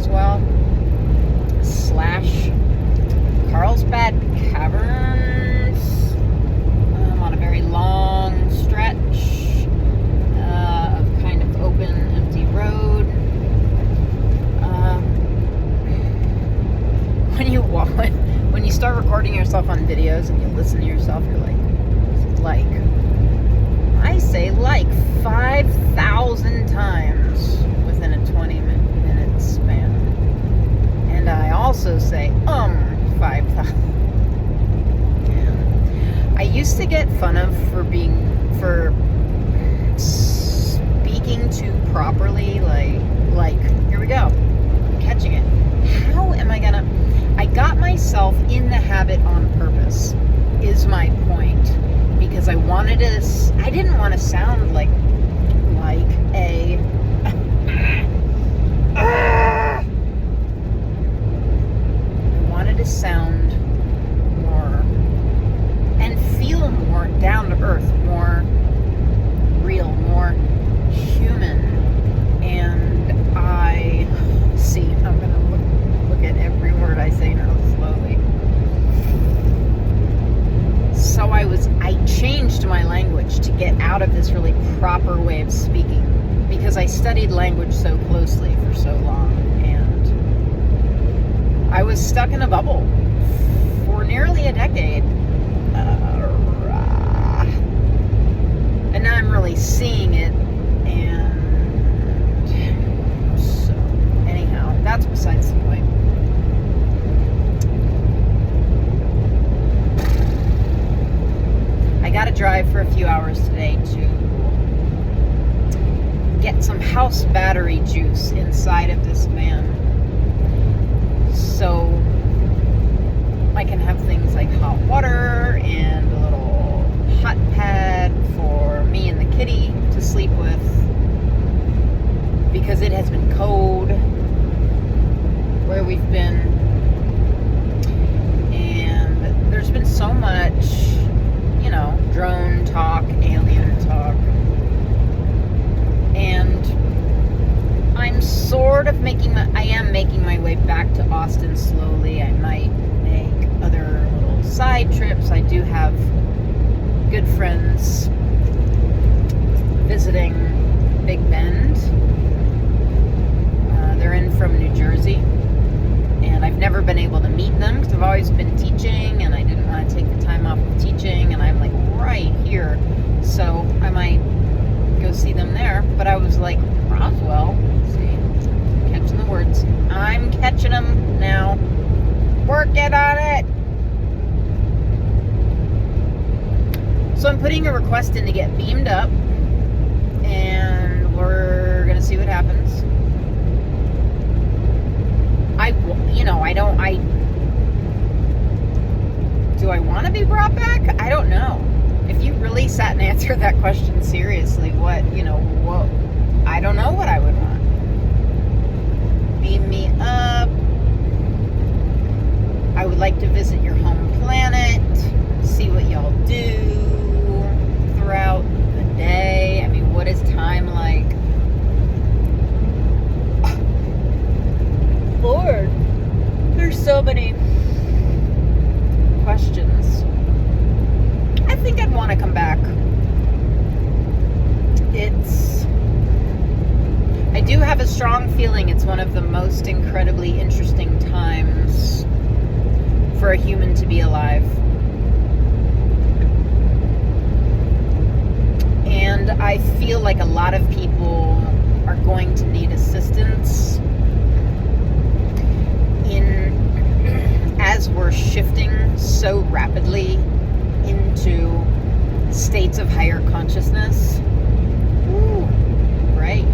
Roswell / Carlsbad Caverns on a very long stretch of kind of open, empty road. When you start recording yourself on videos and you listen to yourself, you're like, I say 5,000 times within a 20-minute span. And I also say 5,000. Yeah. I used to get fun of for speaking too properly, like here we go, I'm catching it. How am I gonna? I got myself in the habit on purpose, is my point, because I didn't want to sound like a I wanted to sound more and feel more down to earth, more real, more human. And I'm gonna look at every word I say now slowly. So I changed my language to get out of this really proper way of speaking, because I studied language so closely for so long, and I was stuck in a bubble for nearly a decade. And now I'm really seeing it, and so anyhow, that's besides the point. I gotta drive for a few hours today to get some house battery juice inside of this van, so I can have things like hot water and a little hot pad for me and the kitty to sleep with, because it has been cold where we've been, and there's been so much, drone talk, alien talk, and I'm sort of making my way back to Austin slowly. I might make other little side trips. I do have good friends visiting Big Bend. They're in from New Jersey, and I've never been able to meet them because I've always been teaching, and I didn't want to take the time off of teaching, and I'm like right here, so I might go see them there. But I was like, Roswell, see, catching the words. I'm catching them now. Working on it. So I'm putting a request in to get beamed up, and we're gonna see what happens. Do I want to be brought back? I don't know. If you really sat and answered that question seriously, I don't know what I would want. Beam me up. I would like to visit your home planet, see what y'all do throughout the day. I mean, what is time like? Lord, there's so many questions. I think I'd want to come back. I do have a strong feeling it's one of the most incredibly interesting times for a human to be alive. And I feel like a lot of people are going to need assistance as we're shifting so rapidly into states of higher consciousness. Ooh, right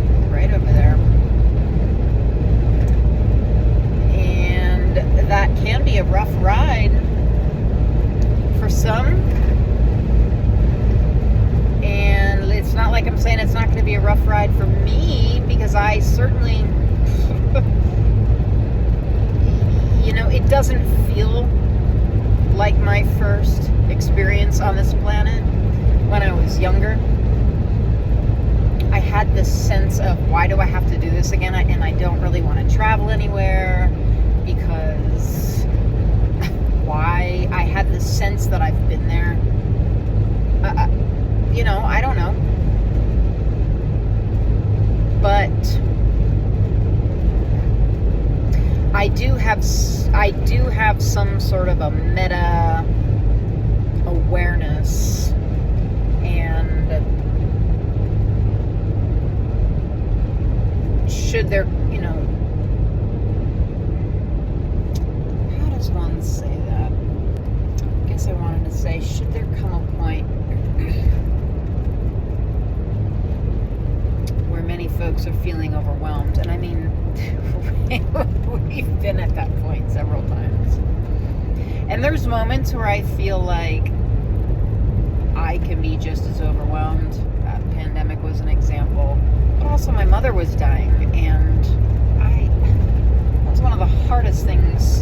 over there. And that can be a rough ride for some. And it's not like I'm saying it's not going to be a rough ride for me, because I certainly it doesn't feel like my first experience on this planet when I was younger. I had this sense of, why do I have to do this again? And I don't really want to travel anywhere, because why? I had this sense that I've been there. I don't know. But I do have some sort of a meta awareness, and should there, how does one say that? I guess I wanted to say, should there come a point where many folks are feeling overwhelmed? And I mean, we've been at that point several times. And there's moments where I feel like I can be just as overwhelmed. The pandemic was an example. But also my mother was dying, and that was one of the hardest things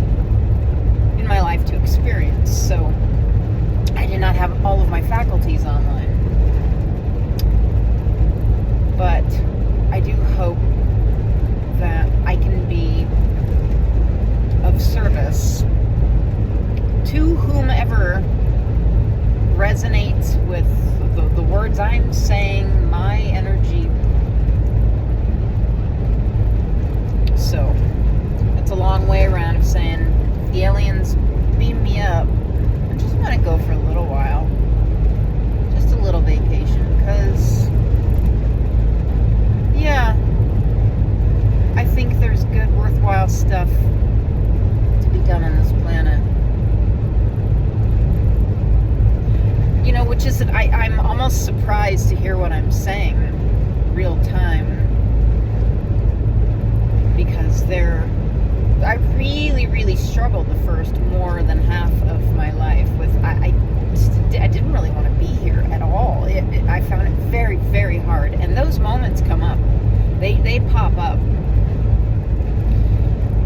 in my life to experience. So I did not have all of my faculties online. But I do hope that I can be of service to whomever resonates with the words I'm saying, my energy. So it's a long way around of saying, the aliens beam me up. I just want to go for a little while, just a little vacation, because I think there's good, worthwhile stuff to be done on this planet. Which is that I'm almost surprised to hear what I'm saying real time, because I really, really struggled the first more than half of my life with, I didn't really want to be here at all. I found it very, very hard, and those moments come up. They pop up,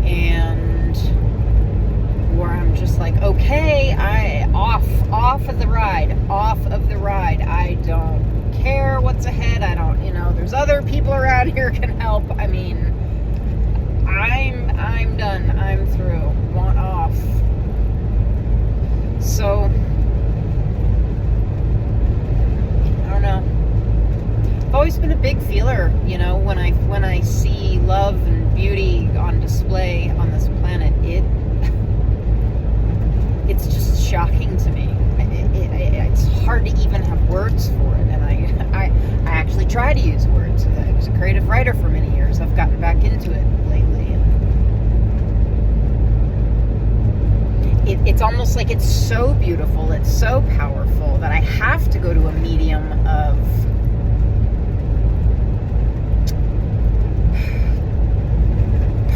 and where I'm just like, okay, off of the ride. I don't care what's ahead. I don't, there's other people around here who can help. I mean, I'm done. I'm through. Want off. So I don't know. I've always been a big feeler, when I see love and beauty on display on this planet, it's just shocking to me. It's hard to even have words for it, and I actually try to use words. I was a creative writer for many years. I've gotten back into it lately. It's almost like it's so beautiful, it's so powerful, that I have to go to a medium of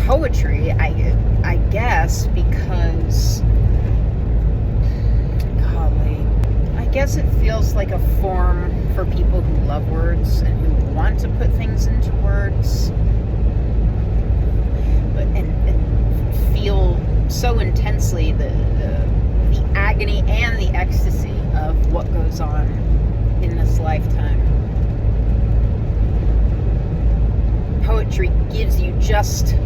poetry, I guess, because I guess it feels like a form for people who love words and who want to put things into words, and feel so intensely the agony and the ecstasy of what goes on in this lifetime. Poetry gives you just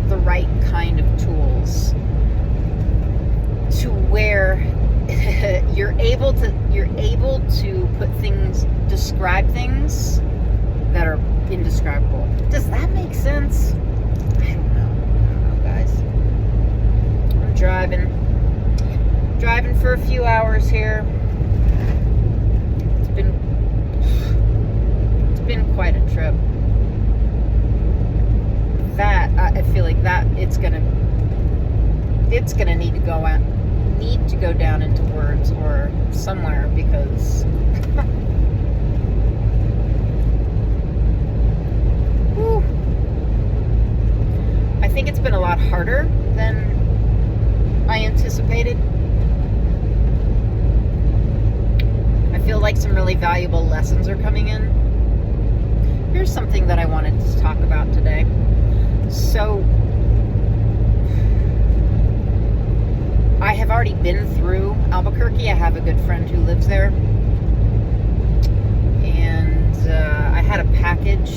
the right kind of tools to where you're able to describe things that are indescribable. Does that make sense? I don't know, guys. I'm driving for a few hours here. It's been quite a trip. That I feel like that it's gonna need to go down into words or somewhere, because I think it's been a lot harder than I anticipated. I feel like some really valuable lessons are coming in. Here's something that I wanted to talk about today. So I have already been through Albuquerque. I have a good friend who lives there, and I had a package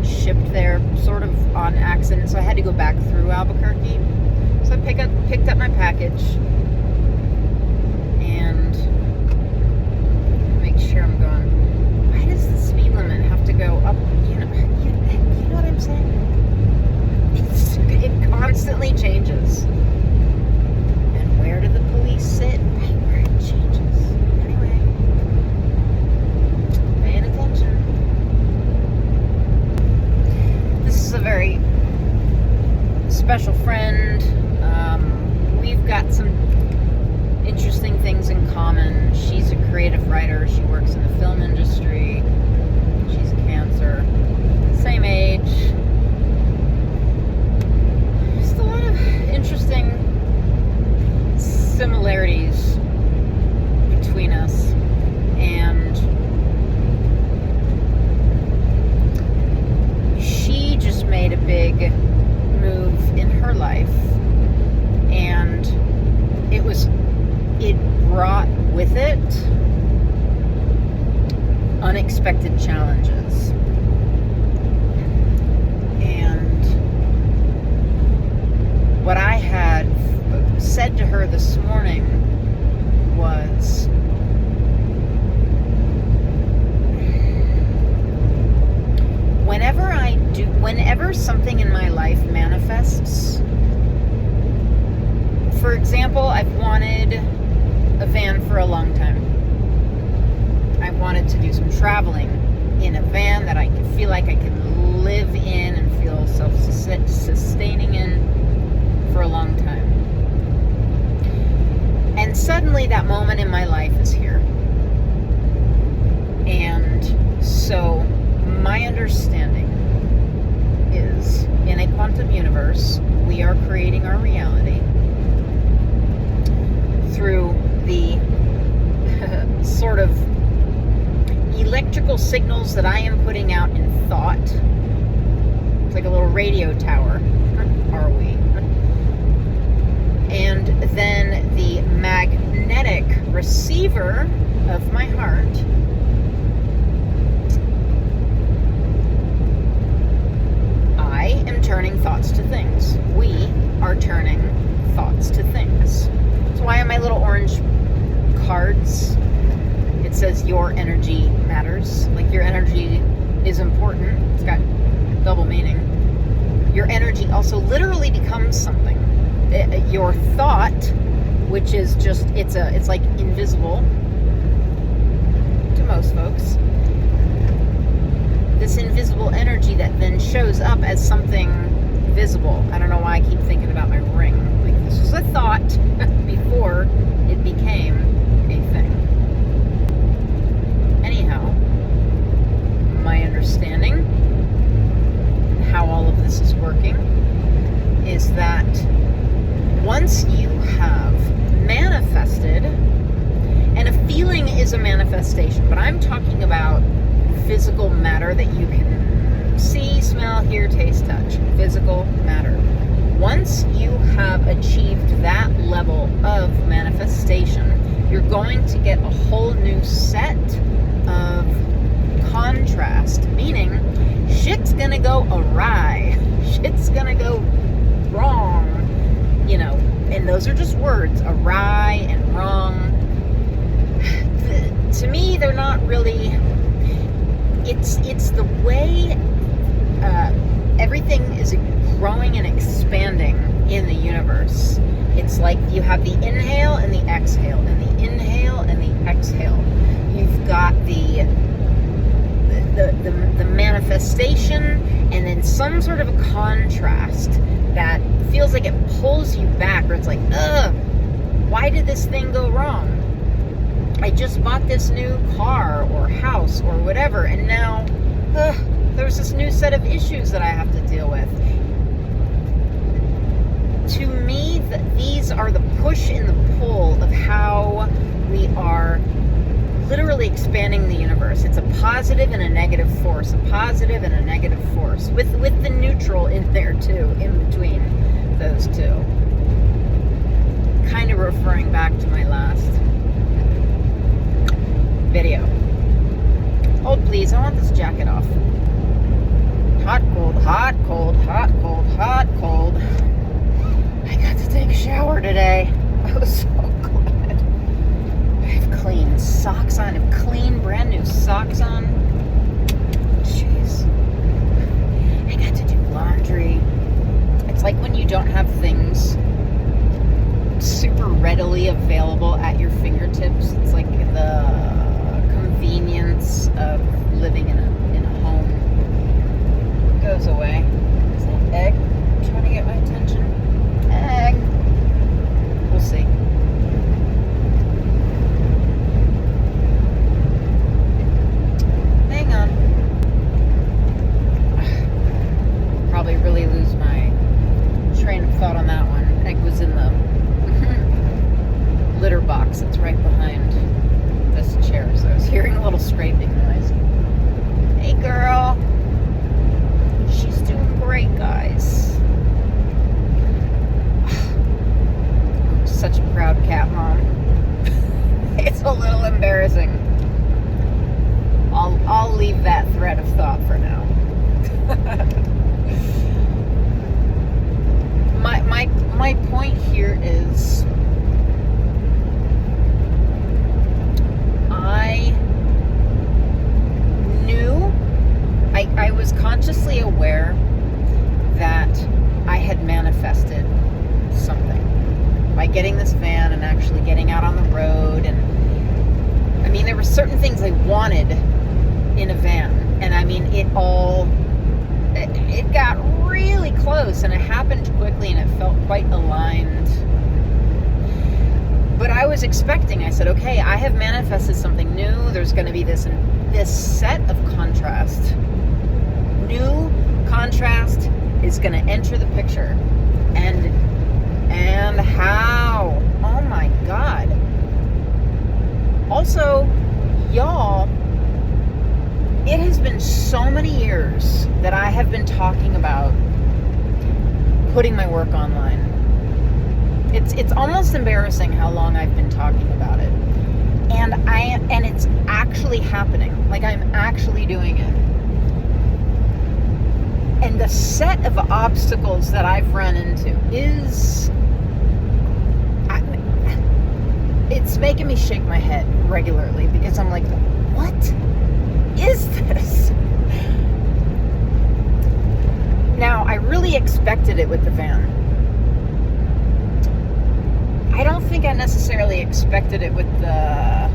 shipped there sort of on accident, so I had to go back through Albuquerque. So I picked up my package and make sure I'm going. Why does the speed limit have to go up? You know what I'm saying? It constantly changes. And where do the police sit? Right where it changes. Anyway, paying attention. This is a very special friend. We've got some interesting things in common. She's a creative writer. She works in the film industry. She's cancer. Same age. Just a lot of interesting similarities between us. And she just made a big move in her life, and it brought with it unexpected challenges. And what I had said to her this morning was, whenever something in my life manifests, for example, I've wanted a van for a long time. I wanted to do some traveling in a van that I could feel like I could live in and feel self-sustaining in for a long time. And suddenly that moment in my life is here. And so my understanding is, in a quantum universe, we are creating our reality through the sort of electrical signals that I am putting out in thought. It's like a little radio tower, are we? And then the magnetic receiver of my heart I am turning thoughts to things. We are turning thoughts to things. So why on my little orange cards it says your energy matters? Like your energy is important. It's got double meaning. Your energy also literally becomes something. Your thought, which is just, it's like invisible to most folks. This invisible energy that then shows up as something visible. I don't know why I keep thinking about my ring. Like, this was a thought before it became a thing. Anyhow, my understanding, how all of this is working, is that once you have manifested, and a feeling is a manifestation, but I'm talking about physical matter that you can see, smell, hear, taste, touch. Physical matter. Once you have achieved that level of manifestation, you're going to get a whole new set of contrast, meaning shit's gonna go awry, shit's gonna go wrong, and those are just words, awry and wrong. To me, they're not really. It's the way everything is growing and expanding in the universe. It's like you have the inhale and the exhale, and the inhale and the exhale. You've got the manifestation, and then some sort of a contrast that feels like it pulls you back, or it's like, why did this thing go wrong? I just bought this new car or house or whatever, and now there's this new set of issues that I have to deal with. To me, these are the push and the pull of how we are literally expanding the universe. It's a positive and a negative force, a positive and a negative force, with the neutral in there too, in between those two. Kind of referring back to my last video. Hold, please. I want this jacket off. Hot, cold, hot, cold, hot, cold, hot, cold. I got to take a shower today. I was so glad. I have clean socks on. I have clean, brand new socks on. Jeez. I got to do laundry. It's like when you don't have things super readily available at your fingertips. It's like the convenience of living in a home goes away. Is that egg trying to get my attention? Egg. We'll see. Hang on. Probably really lose my train of thought on that one. Egg was in the litter box that's right behind this chair, so I was hearing a little scraping noise. Hey girl. She's doing great, guys. I'm such a proud cat mom. It's a little embarrassing. I'll leave that thread of thought for now. My point here is I was consciously aware that I had manifested something by getting this van and actually getting out on the road. And I mean, there were certain things I wanted in a van, and I mean, it got really close, and it happened quickly, and it felt quite aligned. But I was expecting, I said, okay, I have manifested something new. There's going to be this set of contrast. New contrast is going to enter the picture. And how? Oh my God. Also, y'all, it has been so many years that I have been talking about putting my work online. It's almost embarrassing how long I've been talking about it. And it's actually happening. Like, I'm actually doing it. And the set of obstacles that I've run into it's making me shake my head regularly, because I'm like, what is this? Now, I really expected it with the van. I don't think I necessarily expected it with the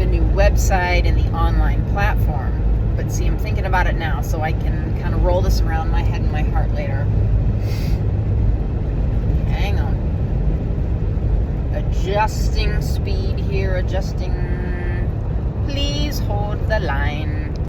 new website and the online platform. But see, I'm thinking about it now, so I can kind of roll this around my head and my heart later. Hang on. Adjusting speed here, adjusting. Please hold the line.